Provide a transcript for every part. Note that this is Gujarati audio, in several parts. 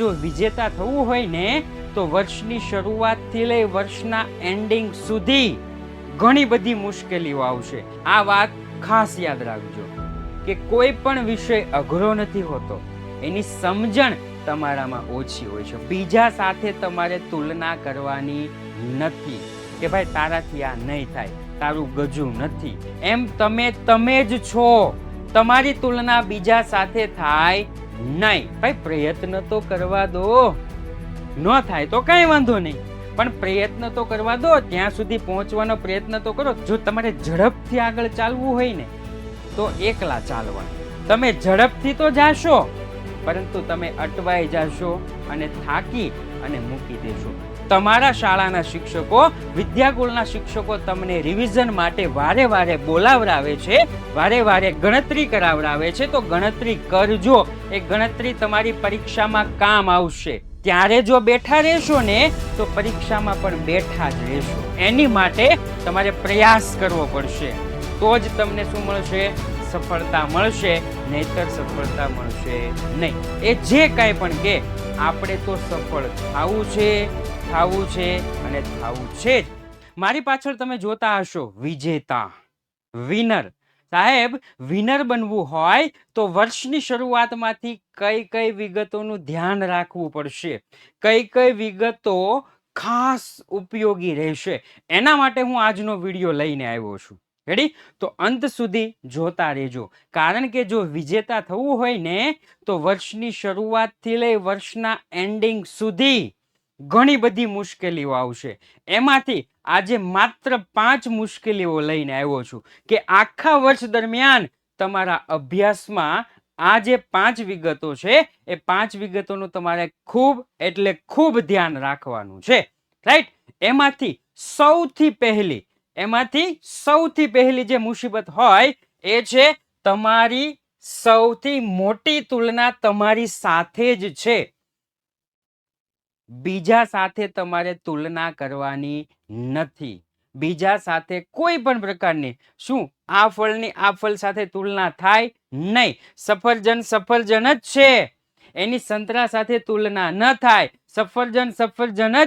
જો વિજેતા થવું હોય ને તો વર્ષની શરૂઆતથી લઈ વર્ષના એન્ડિંગ સુધી ઘણી બધી મુશ્કેલીઓ આવશે. આ વાત ખાસ યાદ રાખજો કે કોઈ પણ વિષય અઘરો નથી હોતો, એની સમજણ તમારામાં ઓછી હોય છે. બીજા સાથે તમારે તુલના કરવાની નથી કે ભાઈ તારાથી આ નહીં થાય, તારું ગજું નથી, એમ તમે જ છો. તમારી તુલના બીજા સાથે થાય નહીં. ભાઈ પ્રયત્ન તો કરવા દો, ન થાય તો કઈ વાંધો નહીં, પણ પ્રયત્ન તો કરવા દો. ત્યાં સુધી પહોંચવાનો પ્રયત્ન તો કરો. જો તમારે ઝડપથી આગળ ચાલવું હોય ને તો એકલા ચાલવાનું. તમે ઝડપથી તો જાશો, પરંતુ તમે અટવાઈ જાશો અને થાકી અને મૂકી દેશો. તમારા શાળાના શિક્ષકો, વિદ્યાકુળના શિક્ષકો તમને રિવિઝન માટે વારે વારે બોલાવરાવે છે, વારે વારે ગણતરી કરાવરાવે છે. તો ગણતરી કરજો, એ ગણતરી તમારી પરીક્ષામાં કામ આવશે. ત્યારે જો બેઠા રહેશો ને તો પરીક્ષામાં પણ બેઠા જ રહેશો. એની માટે તમારે પ્રયાસ કરવો પડશે, તો જ તમને શું મળશે? સફળતા મળશે, નહીતર સફળતા મળશે નહીં. એ જે કાંઈ પણ કે આપણે તો સફળ થવું છે અને થવું છે જ. મારી પાછળ તમે જોતા હશો વિજેતા, વિનર. સાહેબ, વિનર બનવું હોય તો વર્ષની શરૂઆતમાંથી કઈ કઈ વિગતોનું ધ્યાન રાખવું પડશે, કઈ કઈ વિગતો ખાસ ઉપયોગી રહેશે, એના માટે હું આજનો વિડીયો લઈને આવ્યો છું. રેડી? તો અંત સુધી જોતા રહેજો, કારણ કે જો વિજેતા થવું હોય ને તો વર્ષની શરૂઆતથી લઈ વર્ષના એન્ડિંગ સુધી ઘણી બધી મુશ્કેલીઓ આવશે. એમાંથી આજે માત્ર 5 મુશ્કેલીઓ લઈને આવ્યો છું કે આખા વર્ષ દરમિયાન તમારા અભ્યાસમાં આ જે 5 વિગતો છે એ 5 વિગતોનું તમારે ખૂબ એટલે ખૂબ ધ્યાન રાખવાનું છે. રાઈટ? એમાંથી સૌથી પહેલી જે મુસીબત હોય એ છે તમારી સૌથી મોટી તુલના તમારી સાથે જ છે. બીજા સાથે તમારે તુલના કરવાની નથી. બીજા સાથે કોઈ પણ પ્રકારની, શું આ ફળની આ ફળ સાથે તુલના થાય નહીં. સફરજન જ છે, એની સંતરા સાથે તુલના ન થાય. સફરજન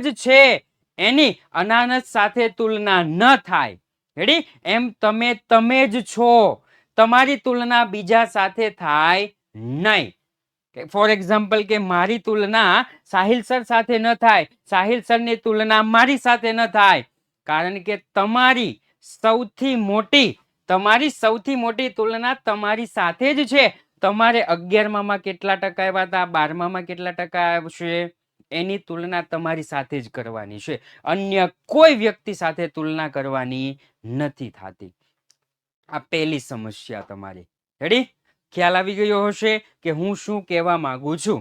જ છે, એની અનાનસ સાથે તુલના ન થાય. રેડી? એમ તમે જ છો. તમારી તુલના બીજા સાથે થાય નહીં. ફોર એક્ઝામ્પલ કે મારી તુલના સાહિલ સર સાથે ન થાય, સાહિલ સરની તુલના મારી સાથે ન થાય, કારણ કે તમારી સૌથી મોટી તુલના તમારી સાથે જ છે. તમારે 11માં કેટલા ટકા આવ્યા હતા, 12માં કેટલા ટકા આવશે, એની તુલના તમારી સાથે જ કરવાની છે. અન્ય કોઈ વ્યક્તિ સાથે તુલના કરવાની નથી થતી. આ પહેલી સમસ્યા તમારી. રેડી? ખ્યાલ આવી ગયો હશે કે હું શું કહેવા માંગુ છું.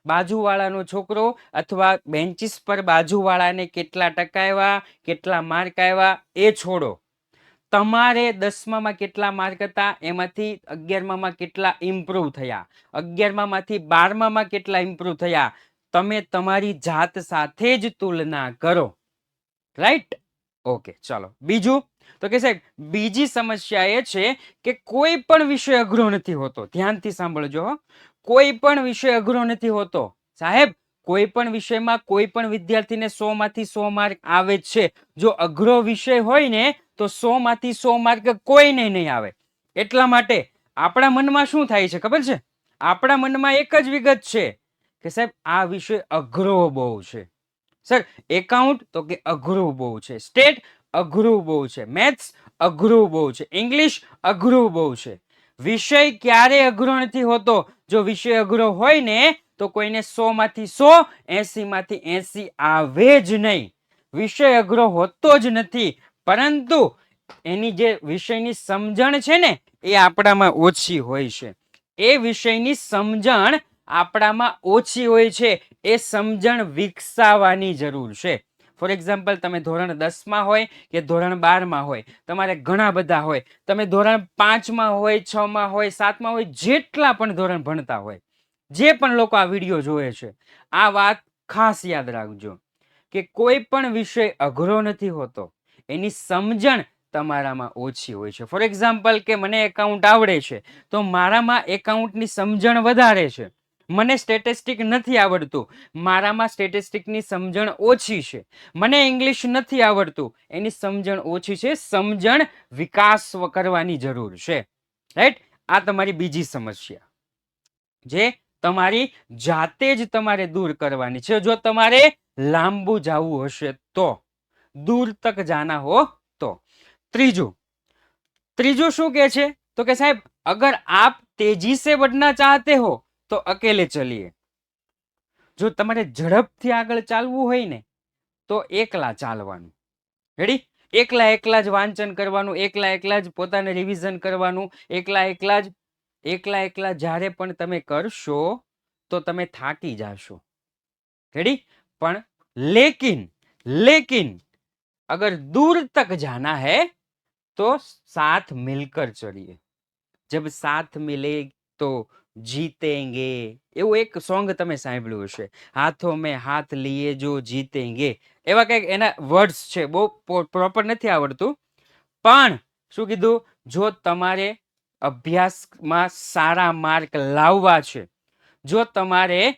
બાજુવાળાનો છોકરો અથવા બેન્ચીસ પર બાજુવાળાને કેટલા ટકા આવ્યા, કેટલા માર્ક આવ્યા એ છોડો. તમારે 10માં કેટલા માર્ક હતા, એમાંથી 11માં કેટલા ઇમ્પ્રુવ થયા, 11માંથી 12માં કેટલા ઇમ્પ્રુવ થયા, તમે તમારી જાત સાથે જ તુલના કરો. રાઈટ? ઓકે, ચાલો બીજું. તો કે સાહેબ બીજી સમસ્યા એ છે કે કોઈ પણ વિષય અઘરો નથી હોતો. ધ્યાનથી સાંભળજો. કોઈ પણ વિષય અઘરો નથી હોતો. સાહેબ, કોઈ પણ વિષયમાં કોઈ પણ વિદ્યાર્થીને 100માંથી 100 માર્ક આવે જ છે. જો અઘરો વિષય હોય ને તો 100માંથી 100 માર્ક કોઈને નહીં આવે. એટલા માટે આપણા મનમાં શું થાય છે ખબર છે? આપણા મનમાં એક જ વિગત છે કે સાહેબ આ વિષય અઘરો બહુ છે. સર એકાઉન્ટ તો કે અઘરું બહુ છે, સ્ટેટ અઘરું બહુ છે, મેથ્સ અઘરું બહુ છે, ઇંગ્લિશ અઘરું બહુ છે. વિષય ક્યારે અઘરો નથી હોતો. જો વિષય અઘરો હોય ને તો કોઈને 100માંથી 100, 80માંથી 80 આવે જ નહીં. વિષય અઘરો હોતો જ નથી, પરંતુ એની જે વિષયની સમજણ છે ને એ આપણામાં ઓછી હોય છે. એ વિષયની સમજણ આપણામાં ઓછી હોય છે. એ સમજણ વિકસાવવાની જરૂર છે. ફોર એક્ઝામ્પલ, તમે ધોરણ 10માં હોય કે ધોરણ 12માં હોય, તમારે ઘણા બધા હોય, તમે ધોરણ 5માં હોય, 6માં હોય, 7માં હોય, જેટલા પણ ધોરણ ભણતા હોય, જે પણ લોકો આ વિડીયો જોવે છે, આ વાત ખાસ યાદ રાખજો કે કોઈ પણ વિષય અઘરો નથી હોતો, એની સમજણ તમારામાં ઓછી હોય છે. ફોર એક્ઝામ્પલ કે મને એકાઉન્ટ આવડે છે તો મારામાં એકાઉન્ટની સમજણ વધારે છે, મને સ્ટેટિસ્ટિક નથી આવડતું, મારામાં સ્ટેટિસ્ટિકની સમજણ ઓછી છે. મને ઇંગ્લિશ નથી આવડતું, એની સમજણ ઓછી છે. સમજણ વિકાસ કરવાની જરૂર છે. રાઈટ? આ તમારી બીજી સમસ્યા જે તમારી જાતે જ તમારે દૂર કરવાની છે. જો તમારે લાંબુ જવું હશે તો, દૂર તક જાના હો તો. ત્રીજું શું કે છે? તો કે સાહેબ અગર આપ તેજી સે बढ़ना चाहते हो તો અકેલે ચલીએ. જો તમારે ઝડપથી આગળ ચાલવું હોય ને તો એકલા ચાલવાનું. રેડી? એકલા જ વાંચન કરવાનું, એકલા જ પોતાને રિવિઝન કરવાનું, એકલા જ્યારે પણ તમે કરશો તો તમે થાકી જાશો. રેડી? પણ લેकिन अगर दूर तक जाना है तो साथ मिलकर चलिए. जब साथ मिले तो जीतेंगे. એવું એક સોંગ તમે સાંભળ્યું હશે, હાથો મેં હાથ લીએ જો જીતેંગે. એવા કંઈક એના વર્ડ્સ છે, બહુ પ્રોપર નથી આવડતું. પણ શું કીધું? જો તમારે અભ્યાસમાં સારા માર્ક લાવવા છે, જો તમારે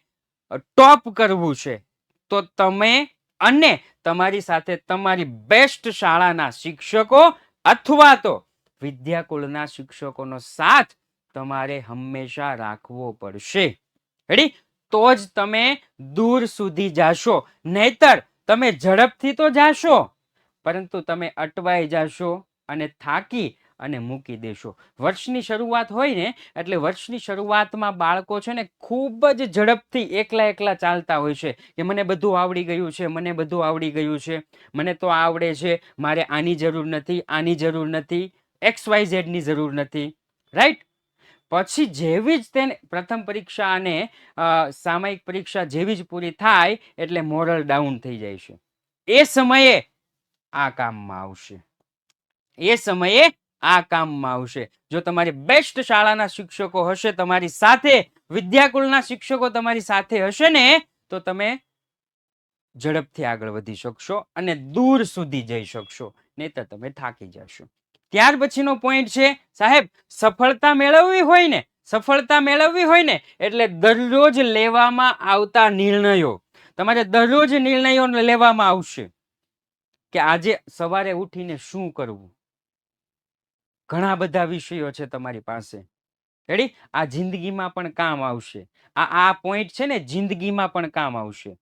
ટોપ કરવું છે, તો તમે અને તમારી સાથે તમારી બેસ્ટ શાળાના શિક્ષકો અથવા તો વિદ્યાકુળના શિક્ષકોનો સાથ તમારે હંમેશા રાખવો પડશે. રેડી? તો જ તમે દૂર સુધી જાશો. નહીતર તમે ઝડપથી તો જાશો, પરંતુ તમે અટવાઈ જાશો અને થાકી અને મૂકી દેશો. વર્ષની શરૂઆત હોય ને એટલે વર્ષની શરૂઆતમાં બાળકો છે ને ખૂબ જ ઝડપથી એકલા ચાલતા હોય છે કે મને બધું આવડી ગયું છે, મને બધું આવડી ગયું છે, મને તો આવડે છે, મારે આની જરૂર નથી, આની જરૂર નથી, XYZ ની જરૂર નથી. રાઈટ? પછી જેવી જ તેને પ્રથમ પરીક્ષા અને સામયિક પરીક્ષા જેવી જ પૂરી થાય એટલે મોરલ ડાઉન થઈ જાય છે. એ સમયે આ કામમાં આવશે. એ સમયે આ કામમાં આવશે. જો તમારી બેસ્ટ શાળાના શિક્ષકો હશે તમારી સાથે, વિદ્યાકુળના શિક્ષકો તમારી સાથે હશે ને તો તમે ઝડપથી આગળ વધી શકશો અને દૂર સુધી જઈ શકશો. નહીતર તમે થાકી જશો. ત્યાર પછીનો પોઈન્ટ છે સાહેબ, સફળતા મેળવવી હોય ને એટલે દરરોજ લેવામાં આવતા નિર્ણયો, તમારે દરરોજ નિર્ણયો લેવામાં આવશે કે આજે સવારે ઉઠીને શું કરવું. ઘણા બધા વિષયો છે તમારી પાસે. રેડી? આ જિંદગીમાં પણ કામ આવશે. આ પોઈન્ટ છે ને જિંદગીમાં પણ કામ આવશે.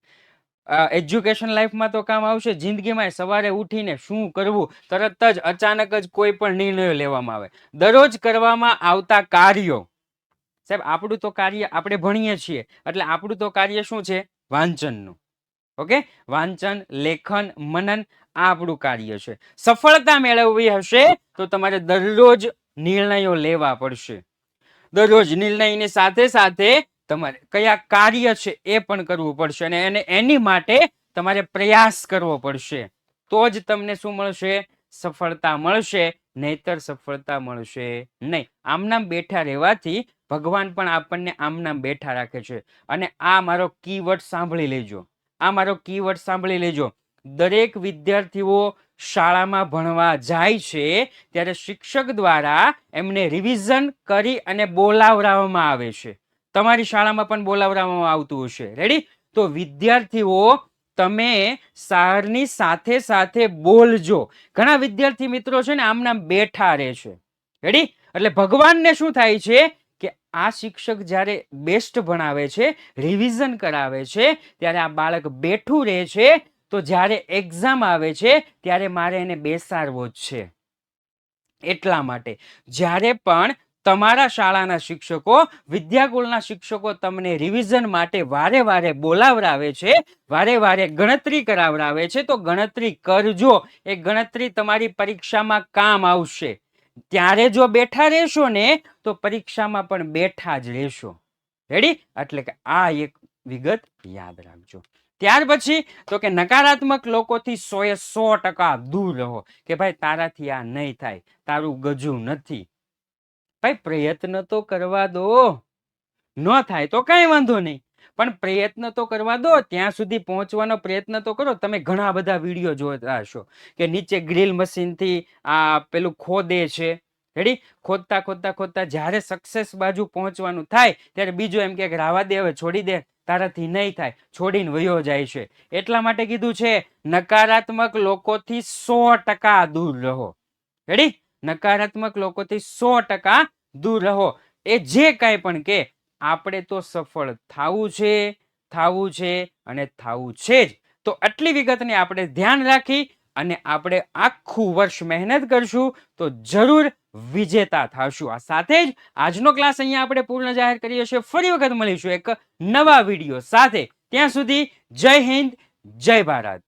એજ્યુકેશન લાઈફમાં તો કામ આવશે, જિંદગીમાં સવારે ઉઠીને શું કરવું, તરત જ અચાનક જ કોઈ પણ નિર્ણયો લેવામાં આવે. દરરોજ કરવામાં આવતા કાર્યો. સાહેબ આપણું તો કાર્ય, આપણે ભણીએ છીએ એટલે આપણું તો કાર્ય શું છે? વાંચનનું. ઓકે? વાંચન, લેખન, મનન આ આપણું કાર્ય છે. સફળતા મેળવવી હશે તો તમારે દરરોજ નિર્ણયો લેવા પડશે. દરરોજ નિર્ણયની સાથે સાથે તમારે કયા કાર્ય છે એ પણ કરવું પડશે અને એની માટે તમારે પ્રયાસ કરવો પડશે. તો જ તમને શું મળશે? સફળતા મળશે. નહીતર સફળતા મળશે નહીં. આમનામ બેઠા રહેવાથી ભગવાન પણ આપણને આમનામ બેઠા રાખે છે. અને આ મારો કીવર્ડ સાંભળી લેજો, દરેક વિદ્યાર્થીઓ શાળામાં ભણવા જાય છે ત્યારે શિક્ષક દ્વારા એમને રિવિઝન કરી અને બોલાવવામાં આવે છે. તમારી શાળામાં પણ બોલાવવામાં આવતું હશે. રેડી? તો વિદ્યાર્થીઓ તમે સારની સાથે સાથે બોલજો. ઘણા વિદ્યાર્થી મિત્રો છે ને આમનામ બેઠા રહે છે. રેડી? એટલે ભગવાનને શું થાય છે કે આ શિક્ષક જ્યારે બેસ્ટ ભણાવે છે, રિવિઝન કરાવે છે, ત્યારે આ બાળક બેઠું રહે છે. તો જ્યારે એક્ઝામ આવે છે ત્યારે મારે એને બેસાડવો જ છે. એટલા માટે જ્યારે પણ તમારા શાળાના શિક્ષકો, વિદ્યાકુળના શિક્ષકો તમને રિવિઝન માટે વારે વારે બોલાવરાવે છે, વારે વારે ગણતરી કરાવરાવે છે, તો ગણતરી કરજો. એ ગણતરી તમારી પરીક્ષામાં કામ આવશે. ત્યારે જો બેઠા રહેશો ને તો પરીક્ષામાં પણ બેઠા જ રહેશો. રેડી? એટલે કે આ એક વિગત યાદ રાખજો. ત્યાર પછી તો કે નકારાત્મક લોકોથી 100% દૂર રહો. કે ભાઈ તારાથી આ નહીં થાય, તારું ગજું નથી. ભાઈ પ્રયત્ન તો કરવા દો. ન થાય તો કઈ વાંધો નહીં, પણ પ્રયત્ન તો કરવા દો. ત્યાં સુધી પહોંચવાનો પ્રયત્ન તો કરો. તમે ઘણા બધા વિડીયો જોતા હશો કે નીચે ગ્રીલ મશીનથી આ પેલું ખોદે છે. રેડી? ખોદતા ખોદતા ખોદતા જ્યારે સક્સેસ બાજુ પહોંચવાનું થાય ત્યારે બીજું એમ કે રાવા દે, હવે છોડી દે, તારાથી નહીં થાય, છોડીને વયો જાય છે. એટલા માટે કીધું છે નકારાત્મક લોકોથી 100% દૂર રહો. રેડી? નકારાત્મક લોકોથી 100% દૂર રહો. એ જે કાંઈ પણ કે આપણે તો સફળ થાવું છે, થાવું છે અને થાવું છે જ. તો આટલી વિગતને આપણે ધ્યાન રાખી અને આપણે આખું વર્ષ મહેનત કરશું તો જરૂર વિજેતા થશું. આ સાથે જ આજનો ક્લાસ અહીંયા આપણે પૂર્ણ જાહેર કરીએ છીએ. ફરી વખત મળીશું એક નવા વિડીયો સાથે. ત્યાં સુધી જય હિન્દ, જય ભારત.